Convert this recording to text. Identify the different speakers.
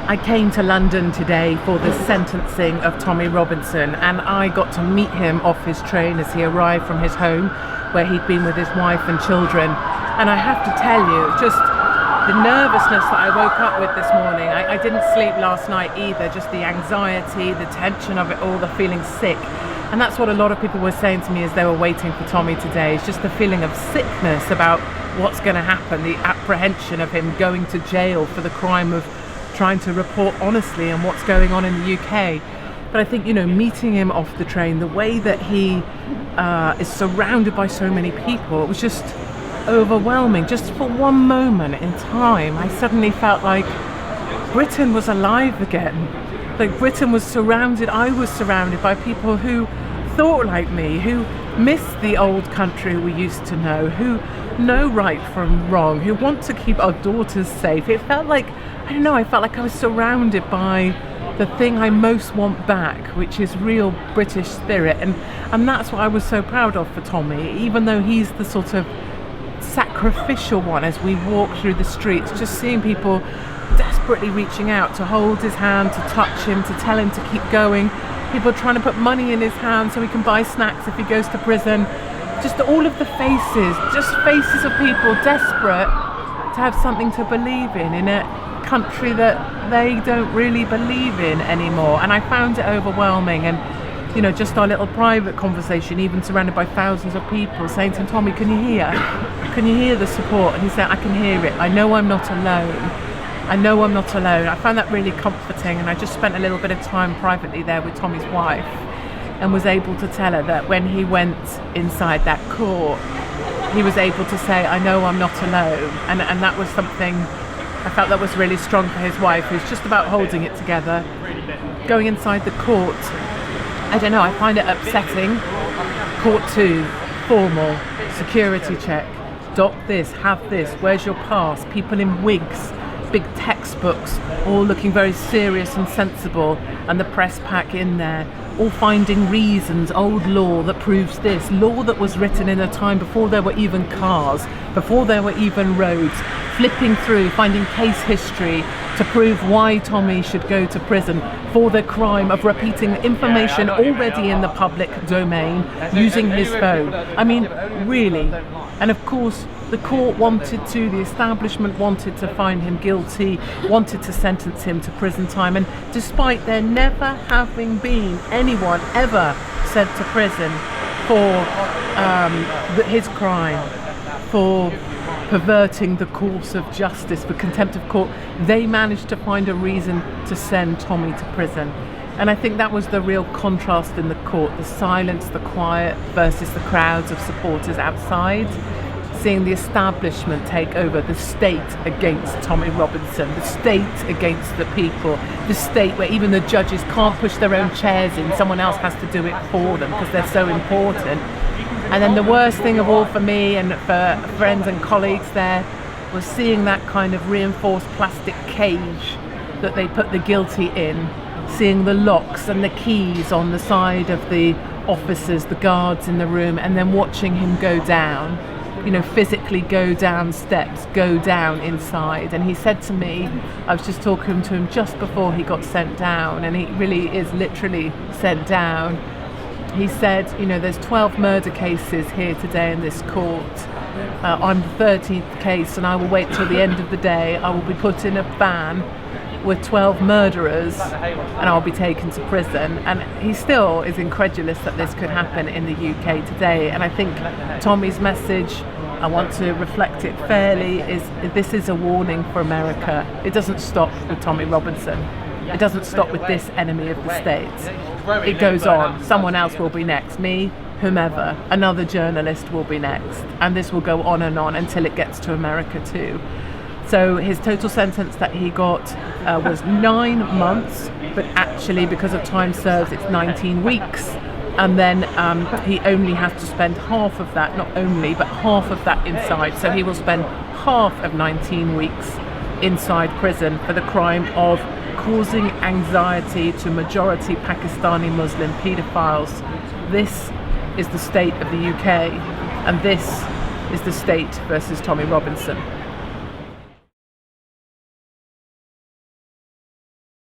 Speaker 1: I came to London today for the sentencing of Tommy Robinson, and I got to meet him off his train as he arrived from his home where he'd been with his wife and children. And I have to tell you, just the nervousness that I woke up with this morning. I didn't sleep last night either, just the anxiety, the tension of it all, the feeling sick. And that's what a lot of people were saying to me as they were waiting for Tommy today. It's just the feeling of sickness about what's going to happen, the apprehension of him going to jail for the crime of trying to report honestly on what's going on in the UK. But I think, meeting him off the train, the way that he is surrounded by so many people, it was just overwhelming. Just for one moment in time, I suddenly felt like Britain was alive again. Like Britain was surrounded, I was surrounded by people who thought like me, who missed the old country we used to know, who know right from wrong, who want to keep our daughters safe. It felt like, I felt like I was surrounded by the thing I most want back, which is real British spirit. And that's what I was so proud of for Tommy, even though he's the sort of sacrificial one as we walk through the streets, just seeing people desperately reaching out to hold his hand, to touch him, to tell him to keep going. People trying to put money in his hand so he can buy snacks if he goes to prison. Just all of the faces, just faces of people desperate to have something to believe in a country that they don't really believe in anymore. And I found it overwhelming. And just our little private conversation, even surrounded by thousands of people, saying to him, Tommy, can you hear the support? And he said, I can hear it. I know I'm not alone. I found that really comforting, and I just spent a little bit of time privately there with Tommy's wife and was able to tell her that when he went inside that court, he was able to say, I know I'm not alone. And that was something I felt that was really strong for his wife, who's just about holding it together. Going inside the court, I find it upsetting. Court 2, formal, security check, doc this, have this, where's your pass, people in wigs, big textbooks, all looking very serious and sensible, and the press pack in there, all finding reasons, old law that proves this, law that was written in a time before there were even cars, before there were even roads, flipping through, finding case history to prove why Tommy should go to prison for the crime of repeating information already in the public domain using his phone. I mean, really. And of course, the court the establishment wanted to find him guilty, wanted to sentence him to prison time. And despite there never having been anyone ever sent to prison for his crime, for perverting the course of justice, for contempt of court, they managed to find a reason to send Tommy to prison. And I think that was the real contrast in the court, the silence, the quiet versus the crowds of supporters outside, seeing the establishment take over, the state against Tommy Robinson, the state against the people, the state where even the judges can't push their own chairs in, someone else has to do it for them because they're so important. And then the worst thing of all for me and for friends and colleagues there was seeing that kind of reinforced plastic cage that they put the guilty in, seeing the locks and the keys on the side of the officers, the guards in the room, and then watching him go down, physically go down steps, go down inside. And he said to me, I was just talking to him just before he got sent down, and he really is literally sent down. He said, there's 12 murder cases here today in this court. I'm the 13th case, and I will wait till the end of the day. I will be put in a van with 12 murderers, and I'll be taken to prison. And he still is incredulous that this could happen in the UK today. And I think Tommy's message, I want to reflect it fairly, is this is a warning for America. It doesn't stop with Tommy Robinson. It doesn't stop with this enemy of the state. It goes on. Someone else will be next. Me, whomever, another journalist will be next. And this will go on and on until it gets to America too. So his total sentence that he got was 9 months, but actually because of time served, it's 19 weeks. And then he only has to spend half of that, not only, but half of that inside. So he will spend half of 19 weeks inside prison for the crime of causing anxiety to majority Pakistani Muslim paedophiles. This is the state of the UK, and this is the state versus Tommy Robinson.